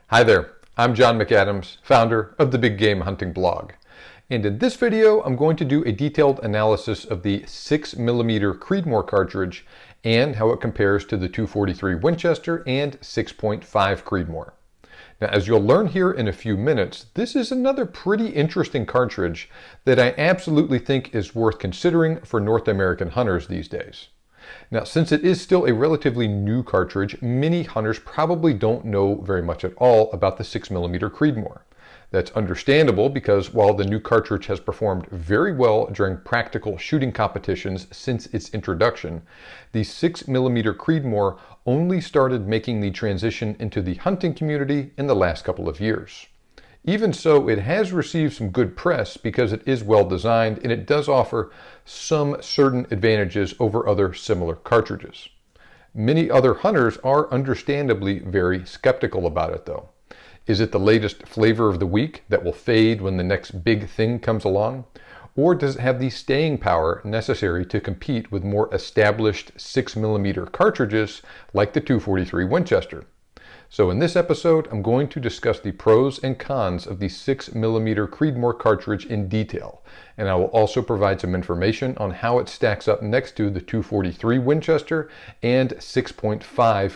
Hi there, I'm John McAdams, founder of the Big Game Hunting blog. And in this video, I'm going to do a detailed analysis of the 6mm Creedmoor cartridge and how it compares to the .243 Winchester and 6.5 Creedmoor. Now, as you'll learn here in a few minutes, this is another pretty interesting cartridge that I absolutely think is worth considering for North American hunters these days. Now, since it is still a relatively new cartridge, many hunters probably don't know very much at all about the 6mm Creedmoor. That's understandable because while the new cartridge has performed very well during practical shooting competitions since its introduction, the 6mm Creedmoor only started making the transition into the hunting community in the last couple of years. Even so, it has received some good press because it is well designed and it does offer some certain advantages over other similar cartridges. Many other hunters are understandably very skeptical about it though. Is it the latest flavor of the week that will fade when the next big thing comes along? Or does it have the staying power necessary to compete with more established 6mm cartridges like the .243 Winchester? So in this episode, I'm going to discuss the pros and cons of the 6mm Creedmoor cartridge in detail, and I will also provide some information on how it stacks up next to the .243 Winchester and 6.5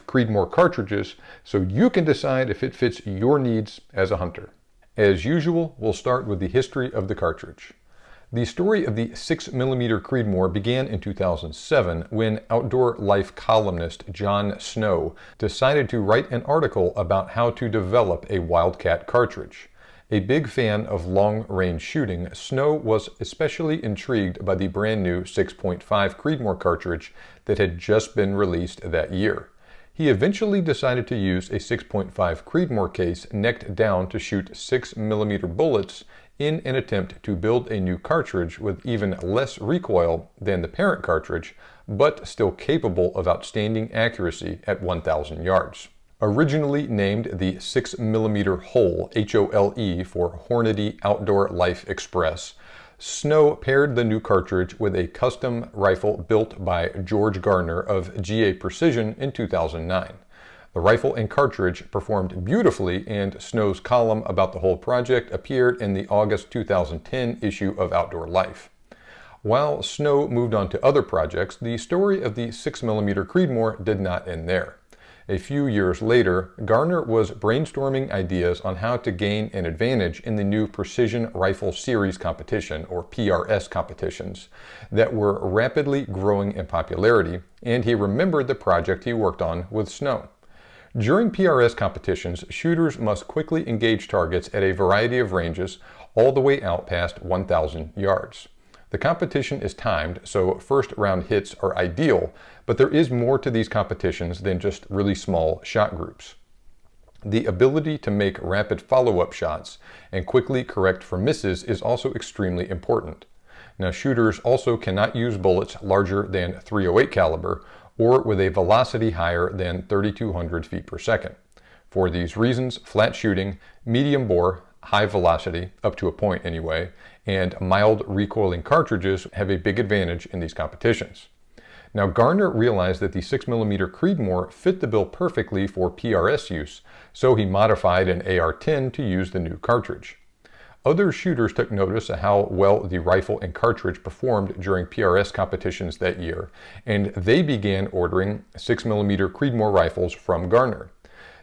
Creedmoor cartridges, so you can decide if it fits your needs as a hunter. As usual, we'll start with the history of the cartridge. The story of the 6mm Creedmoor began in 2007 when Outdoor Life columnist John Snow decided to write an article about how to develop a wildcat cartridge. A big fan of long-range shooting, Snow was especially intrigued by the brand new 6.5 Creedmoor cartridge that had just been released that year. He eventually decided to use a 6.5 Creedmoor case necked down to shoot 6mm bullets in an attempt to build a new cartridge with even less recoil than the parent cartridge, but still capable of outstanding accuracy at 1,000 yards. Originally named the 6mm Hole, H-O-L-E, for Hornady Outdoor Life Express, Snow paired the new cartridge with a custom rifle built by George Gardner of GA Precision in 2009. The rifle and cartridge performed beautifully, and Snow's column about the whole project appeared in the August 2010 issue of Outdoor Life. While Snow moved on to other projects, the story of the 6mm Creedmoor did not end there. A few years later, Gardner was brainstorming ideas on how to gain an advantage in the new Precision Rifle Series competition, or PRS competitions, that were rapidly growing in popularity, and he remembered the project he worked on with Snow. During PRS competitions, shooters must quickly engage targets at a variety of ranges, all the way out past 1,000 yards. The competition is timed, so first round hits are ideal, but there is more to these competitions than just really small shot groups. The ability to make rapid follow-up shots and quickly correct for misses is also extremely important. Now, shooters also cannot use bullets larger than .308 caliber, or with a velocity higher than 3,200 feet per second. For these reasons, flat shooting, medium bore, high velocity, up to a point anyway, and mild recoiling cartridges have a big advantage in these competitions. Now, Gardner realized that the 6mm Creedmoor fit the bill perfectly for PRS use, so he modified an AR-10 to use the new cartridge. Other shooters took notice of how well the rifle and cartridge performed during PRS competitions that year, and they began ordering 6mm Creedmoor rifles from Gardner.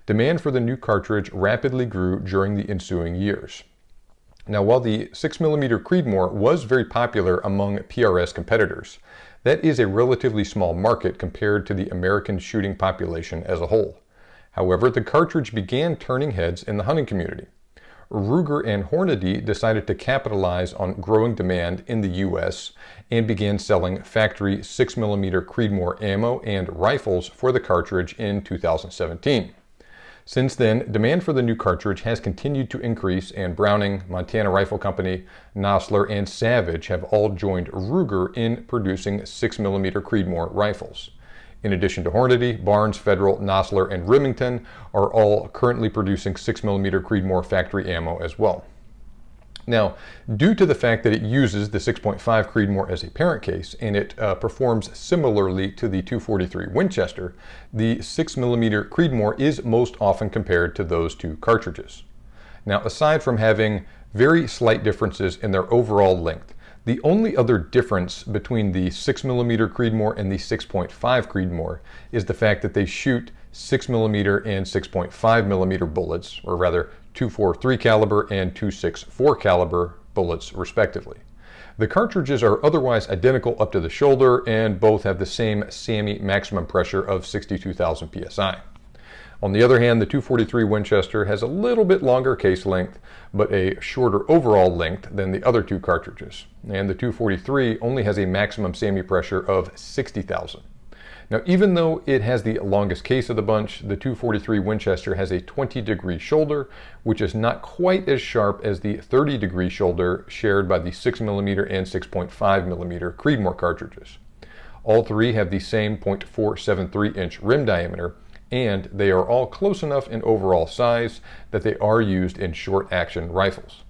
Demand for the new cartridge rapidly grew during the ensuing years. Now, while the 6mm Creedmoor was very popular among PRS competitors, that is a relatively small market compared to the American shooting population as a whole. However, the cartridge began turning heads in the hunting community. Ruger and Hornady decided to capitalize on growing demand in the U.S. and began selling factory 6mm Creedmoor ammo and rifles for the cartridge in 2017. Since then, demand for the new cartridge has continued to increase, and Browning, Montana Rifle Company, Nosler, and Savage have all joined Ruger in producing 6mm Creedmoor rifles. In addition to Hornady, Barnes, Federal, Nosler, and Remington are all currently producing 6mm Creedmoor factory ammo as well. Now, due to the fact that it uses the 6.5 Creedmoor as a parent case and it performs similarly to the 243 Winchester, the 6mm Creedmoor is most often compared to those two cartridges. Now, aside from having very slight differences in their overall length, the only other difference between the 6mm Creedmoor and the 6.5 Creedmoor is the fact that they shoot 6mm and 6.5mm bullets, or rather 2.43 caliber and 2.64 caliber bullets respectively. The cartridges are otherwise identical up to the shoulder and both have the same SAMI maximum pressure of 62,000 psi. On the other hand, the 243 Winchester has a little bit longer case length, but a shorter overall length than the other two cartridges. And the 243 only has a maximum SAMI pressure of 60,000. Now, even though it has the longest case of the bunch, the 243 Winchester has a 20-degree shoulder, which is not quite as sharp as the 30-degree shoulder shared by the 6mm and 6.5mm Creedmoor cartridges. All three have the same 0.473-inch rim diameter, and they are all close enough in overall size that they are used in short-action rifles.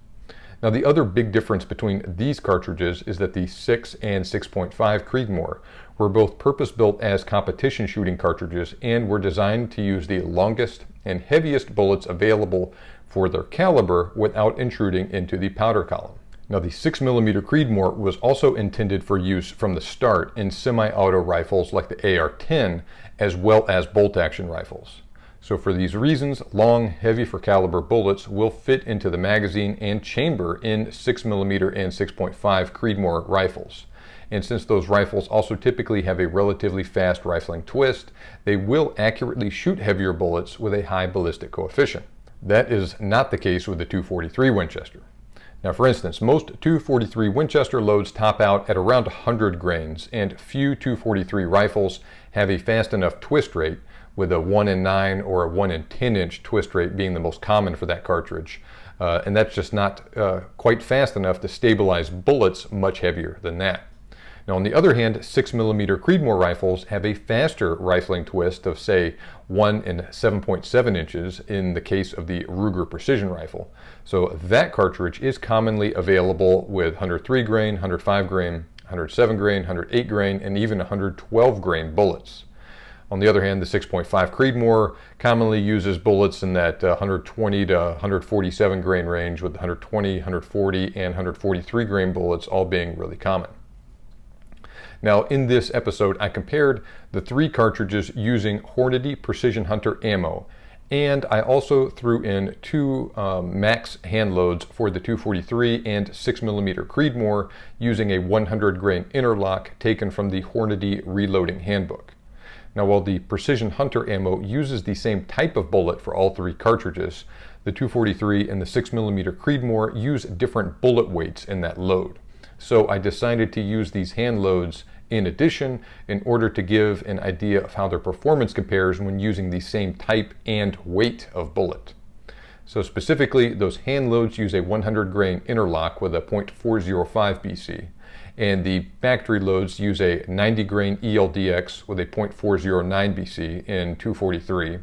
Now, the other big difference between these cartridges is that the 6 and 6.5 Creedmoor were both purpose-built as competition shooting cartridges and were designed to use the longest and heaviest bullets available for their caliber without intruding into the powder column. Now, the 6mm Creedmoor was also intended for use from the start in semi-auto rifles like the AR-10, as well as bolt-action rifles. So for these reasons, long, heavy for caliber bullets will fit into the magazine and chamber in 6mm and 6.5 Creedmoor rifles. And since those rifles also typically have a relatively fast rifling twist, they will accurately shoot heavier bullets with a high ballistic coefficient. That is not the case with the 243 Winchester. Now, for instance, most 243 Winchester loads top out at around 100 grains, and few 243 rifles have a fast enough twist rate, with a 1 in 9 or a 1 in 10 inch twist rate being the most common for that cartridge. And that's just not quite fast enough to stabilize bullets much heavier than that. Now, on the other hand, 6mm Creedmoor rifles have a faster rifling twist of, say, 1 in 7.7 inches in the case of the Ruger precision rifle. So that cartridge is commonly available with 103 grain, 105 grain, 107 grain, 108 grain, and even 112 grain bullets. On the other hand, the 6.5 Creedmoor commonly uses bullets in that 120 to 147 grain range, with 120, 140, and 143 grain bullets all being really common. Now, in this episode, I compared the three cartridges using Hornady Precision Hunter ammo, and I also threw in two max hand loads for the 243 and 6mm Creedmoor using a 100 grain interlock taken from the Hornady Reloading Handbook. Now, while the Precision Hunter ammo uses the same type of bullet for all three cartridges, the 243 and the 6mm Creedmoor use different bullet weights in that load. So I decided to use these hand loads in addition in order to give an idea of how their performance compares when using the same type and weight of bullet. So specifically, those hand loads use a 100 grain interlock with a .405 BC, and the factory loads use a 90 grain ELDX with a .409 BC in 243,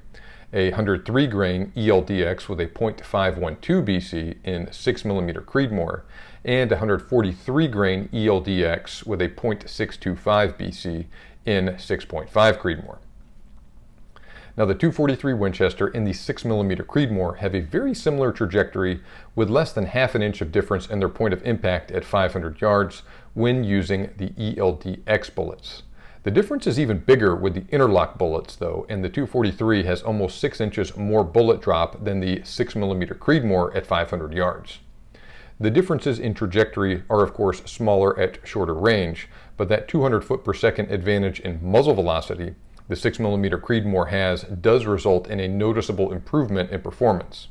a 103 grain ELDX with a .512 BC in 6mm Creedmoor, and 143 grain ELDX with a .625 BC in 6.5 Creedmoor. Now, the 243 Winchester and the 6mm Creedmoor have a very similar trajectory, with less than half an inch of difference in their point of impact at 500 yards when using the ELDX bullets. The difference is even bigger with the interlock bullets, though, and the 243 has almost 6 inches more bullet drop than the 6mm Creedmoor at 500 yards. The differences in trajectory are, of course, smaller at shorter range, but that 200 foot per second advantage in muzzle velocity the 6mm Creedmoor has does result in a noticeable improvement in performance.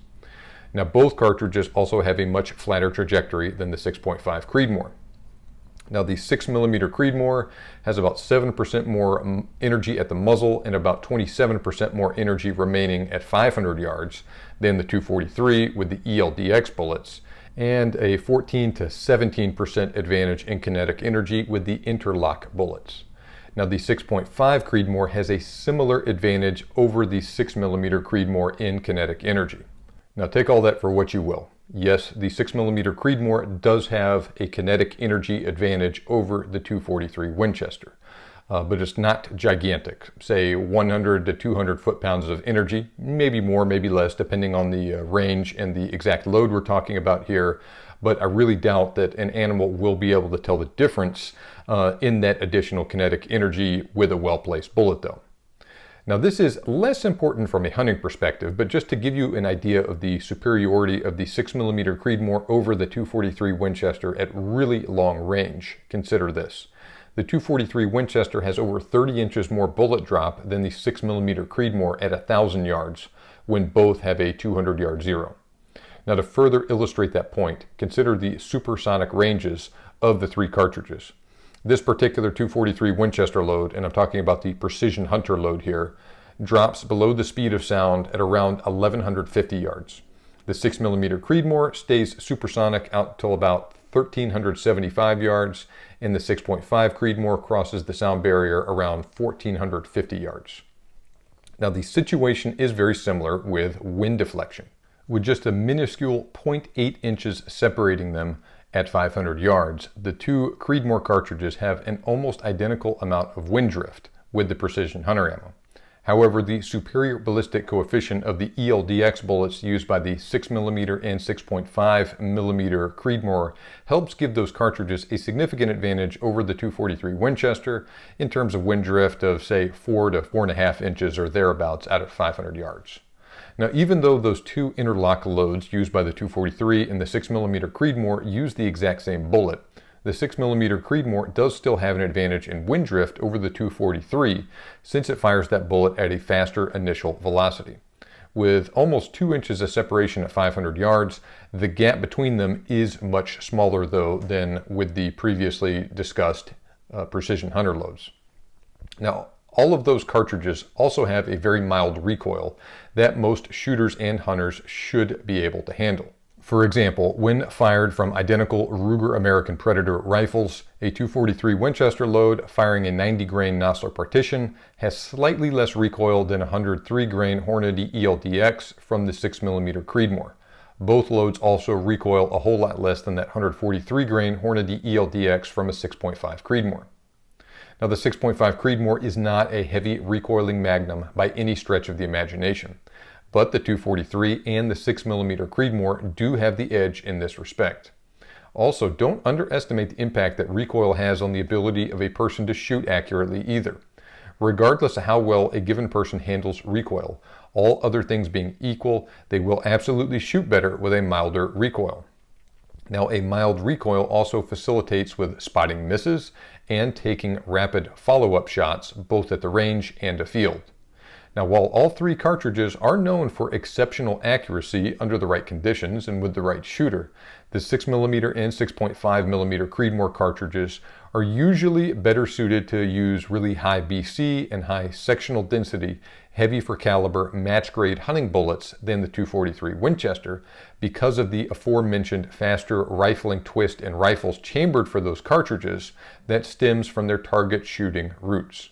Now, both cartridges also have a much flatter trajectory than the 6.5 Creedmoor. Now, the 6mm Creedmoor has about 7% more energy at the muzzle and about 27% more energy remaining at 500 yards than the 243 with the ELDX bullets, and a 14 to 17% advantage in kinetic energy with the interlock bullets. Now, the 6.5 Creedmoor has a similar advantage over the 6mm Creedmoor in kinetic energy. Now take all that for what you will. Yes, the 6mm Creedmoor does have a kinetic energy advantage over the 243 Winchester, but it's not gigantic. Say 100 to 200 foot-pounds of energy, maybe more, maybe less, depending on the range and the exact load we're talking about here. But I really doubt that an animal will be able to tell the difference in that additional kinetic energy with a well-placed bullet though. Now this is less important from a hunting perspective, but just to give you an idea of the superiority of the 6mm Creedmoor over the 243 Winchester at really long range, consider this. The 243 Winchester has over 30 inches more bullet drop than the 6mm Creedmoor at 1,000 yards, when both have a 200-yard zero. Now to further illustrate that point, consider the supersonic ranges of the three cartridges. This particular 243 Winchester load, and I'm talking about the Precision Hunter load here, drops below the speed of sound at around 1,150 yards. The 6mm Creedmoor stays supersonic out till about 1,375 yards, and the 6.5 Creedmoor crosses the sound barrier around 1,450 yards. Now the situation is very similar with wind deflection. With just a minuscule 0.8 inches separating them at 500 yards, the two Creedmoor cartridges have an almost identical amount of wind drift with the Precision Hunter ammo. However, the superior ballistic coefficient of the ELDX bullets used by the 6mm and 6.5mm Creedmoor helps give those cartridges a significant advantage over the 243 Winchester in terms of wind drift of say 4 to 4.5 inches or thereabouts out at 500 yards. Now, even though those two interlock loads used by the 243 and the 6mm Creedmoor use the exact same bullet, the 6mm Creedmoor does still have an advantage in wind drift over the 243 since it fires that bullet at a faster initial velocity. With almost 2 inches of separation at 500 yards, the gap between them is much smaller though than with the previously discussed Precision Hunter loads. Now, all of those cartridges also have a very mild recoil that most shooters and hunters should be able to handle. For example, when fired from identical Ruger American Predator rifles, a 243 Winchester load firing a 90-grain Nosler partition has slightly less recoil than a 103-grain Hornady ELDX from the 6mm Creedmoor. Both loads also recoil a whole lot less than that 143-grain Hornady ELDX from a 6.5 Creedmoor. Now the 6.5 Creedmoor is not a heavy recoiling magnum by any stretch of the imagination, but the 243 and the 6mm Creedmoor do have the edge in this respect. Also, don't underestimate the impact that recoil has on the ability of a person to shoot accurately either. Regardless of how well a given person handles recoil, all other things being equal, they will absolutely shoot better with a milder recoil. Now, a mild recoil also facilitates with spotting misses and taking rapid follow-up shots, both at the range and afield. Now, while all three cartridges are known for exceptional accuracy under the right conditions and with the right shooter, the 6mm and 6.5mm Creedmoor cartridges are usually better suited to use really high BC and high sectional density, heavy for caliber, match grade hunting bullets than the 243 Winchester because of the aforementioned faster rifling twist in rifles chambered for those cartridges that stems from their target shooting roots.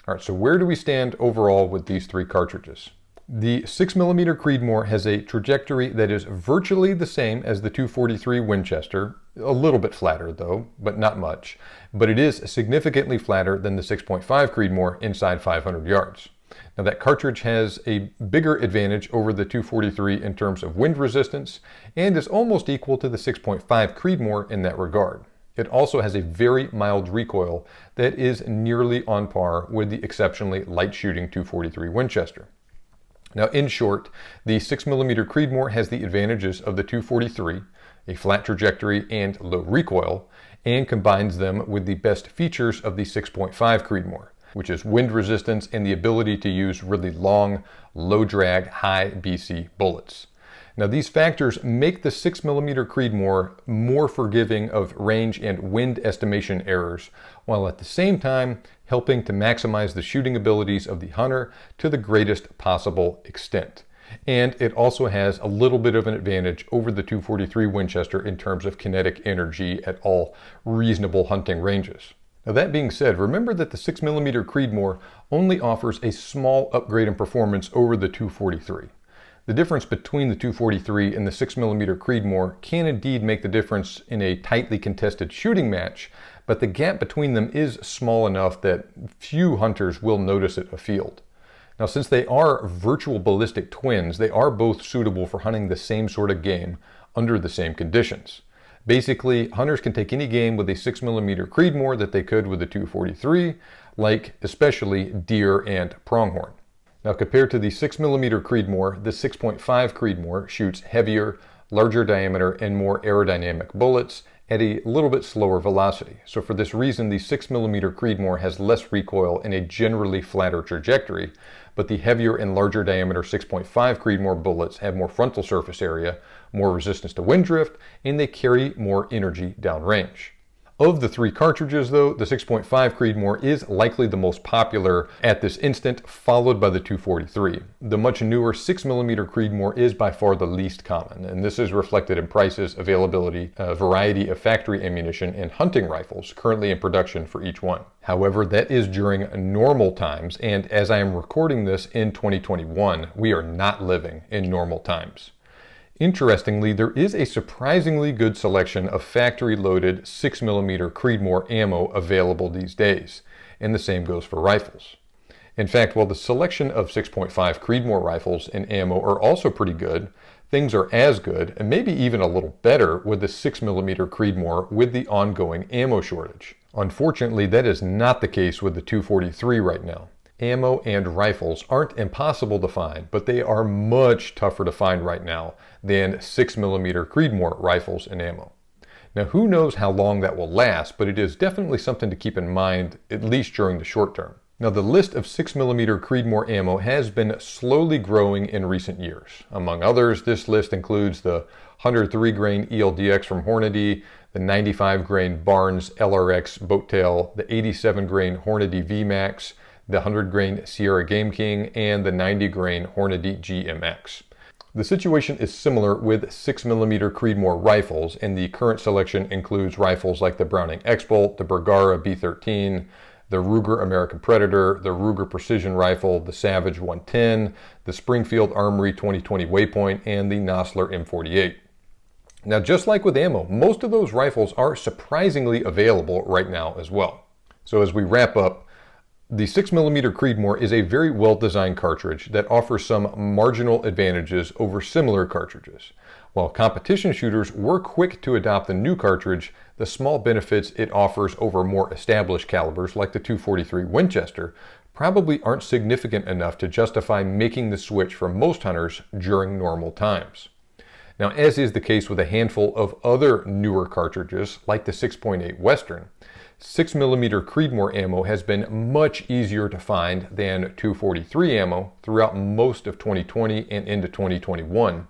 All right, so where do we stand overall with these three cartridges? The 6mm Creedmoor has a trajectory that is virtually the same as the 243 Winchester, a little bit flatter though, but not much, but it is significantly flatter than the 6.5 Creedmoor inside 500 yards. Now that cartridge has a bigger advantage over the 243 in terms of wind resistance and is almost equal to the 6.5 Creedmoor in that regard. It also has a very mild recoil that is nearly on par with the exceptionally light shooting 243 Winchester. Now, in short, the 6mm Creedmoor has the advantages of the 243, a flat trajectory and low recoil, and combines them with the best features of the 6.5 Creedmoor, which is wind resistance and the ability to use really long, low drag, high BC bullets. Now, these factors make the 6mm Creedmoor more forgiving of range and wind estimation errors, while at the same time helping to maximize the shooting abilities of the hunter to the greatest possible extent. And it also has a little bit of an advantage over the 243 Winchester in terms of kinetic energy at all reasonable hunting ranges. Now, that being said, remember that the 6mm Creedmoor only offers a small upgrade in performance over the 243. The difference between the 243 and the 6mm Creedmoor can indeed make the difference in a tightly contested shooting match, but the gap between them is small enough that few hunters will notice it afield. Now, since they are virtual ballistic twins, they are both suitable for hunting the same sort of game under the same conditions. Basically, hunters can take any game with a 6mm Creedmoor that they could with a 243, like especially deer and pronghorn. Now, compared to the 6mm Creedmoor, the 6.5 Creedmoor shoots heavier, larger diameter, and more aerodynamic bullets at a little bit slower velocity. So for this reason, the 6mm Creedmoor has less recoil and a generally flatter trajectory, but the heavier and larger diameter 6.5 Creedmoor bullets have more frontal surface area, more resistance to wind drift, and they carry more energy downrange. Of the three cartridges, though, the 6.5 Creedmoor is likely the most popular at this instant, followed by the 243. The much newer 6mm Creedmoor is by far the least common, and this is reflected in prices, availability, variety of factory ammunition, and hunting rifles currently in production for each one. However, that is during normal times, and as I am recording this in 2021, we are not living in normal times. Interestingly, there is a surprisingly good selection of factory-loaded 6mm Creedmoor ammo available these days, and the same goes for rifles. In fact, while the selection of 6.5 Creedmoor rifles and ammo are also pretty good, things are as good, and maybe even a little better, with the 6mm Creedmoor with the ongoing ammo shortage. Unfortunately, that is not the case with the 243 right now. Ammo and rifles aren't impossible to find, but they are much tougher to find right now than 6mm Creedmoor rifles and ammo. Now, who knows how long that will last, but it is definitely something to keep in mind, at least during the short term. Now, the list of 6mm Creedmoor ammo has been slowly growing in recent years. Among others, this list includes the 103 grain ELDX from Hornady, the 95 grain Barnes LRX Boattail, the 87 grain Hornady VMAX, the 100 grain Sierra Game King, and the 90 grain Hornady GMX. The situation is similar with 6mm Creedmoor rifles, and the current selection includes rifles like the Browning X-Bolt, the Bergara B13, the Ruger American Predator, the Ruger Precision Rifle, the Savage 110, the Springfield Armory 2020 Waypoint, and the Nosler M48. Now, just like with ammo, most of those rifles are surprisingly available right now as well. So as we wrap up, the 6mm Creedmoor is a very well-designed cartridge that offers some marginal advantages over similar cartridges. While competition shooters were quick to adopt the new cartridge, the small benefits it offers over more established calibers like the 243 Winchester probably aren't significant enough to justify making the switch for most hunters during normal times. Now, as is the case with a handful of other newer cartridges like the 6.8 Western, 6mm Creedmoor ammo has been much easier to find than 243 ammo throughout most of 2020 and into 2021.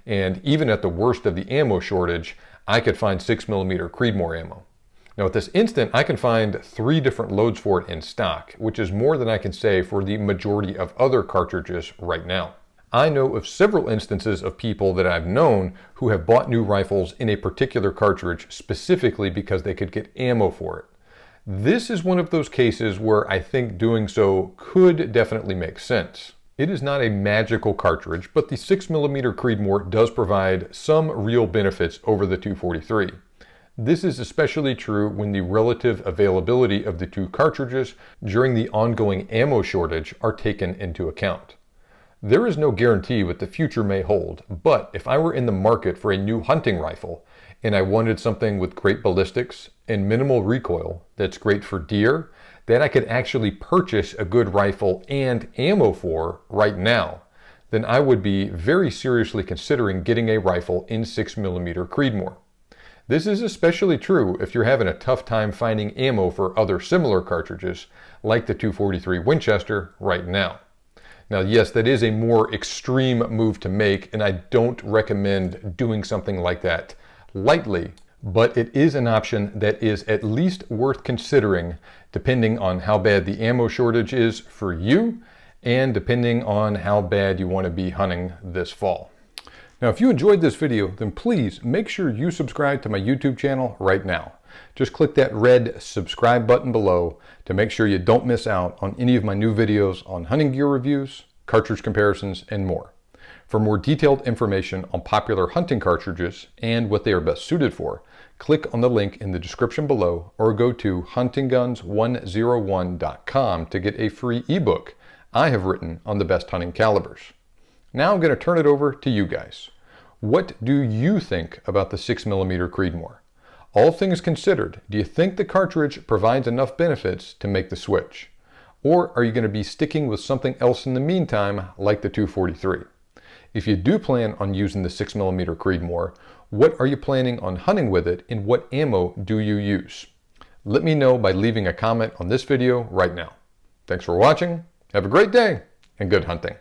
And even at the worst of the ammo shortage, I could find 6mm Creedmoor ammo. Now, at this instant, I can find 3 different loads for it in stock, which is more than I can say for the majority of other cartridges right now. I know of several instances of people that I've known who have bought new rifles in a particular cartridge specifically because they could get ammo for it. This is one of those cases where I think doing so could definitely make sense. It is not a magical cartridge, but the 6mm Creedmoor does provide some real benefits over the 243. This is especially true when the relative availability of the two cartridges during the ongoing ammo shortage are taken into account. There is no guarantee what the future may hold, but if I were in the market for a new hunting rifle and I wanted something with great ballistics and minimal recoil that's great for deer, that I could actually purchase a good rifle and ammo for right now, then I would be very seriously considering getting a rifle in 6mm Creedmoor. This is especially true if you're having a tough time finding ammo for other similar cartridges like the 243 Winchester right now. Now, yes, that is a more extreme move to make, and I don't recommend doing something like that lightly, but it is an option that is at least worth considering depending on how bad the ammo shortage is for you and depending on how bad you want to be hunting this fall. Now, if you enjoyed this video, then please make sure you subscribe to my YouTube channel right now. Just click that red subscribe button below to make sure you don't miss out on any of my new videos on hunting gear reviews, cartridge comparisons, and more. For more detailed information on popular hunting cartridges and what they are best suited for, click on the link in the description below or go to huntingguns101.com to get a free ebook I have written on the best hunting calibers. Now I'm going to turn it over to you guys. What do you think about the 6mm Creedmoor? All things considered, do you think the cartridge provides enough benefits to make the switch? Or are you going to be sticking with something else in the meantime, like the 243? If you do plan on using the 6mm Creedmoor, what are you planning on hunting with it and what ammo do you use? Let me know by leaving a comment on this video right now. Thanks for watching, have a great day, and good hunting.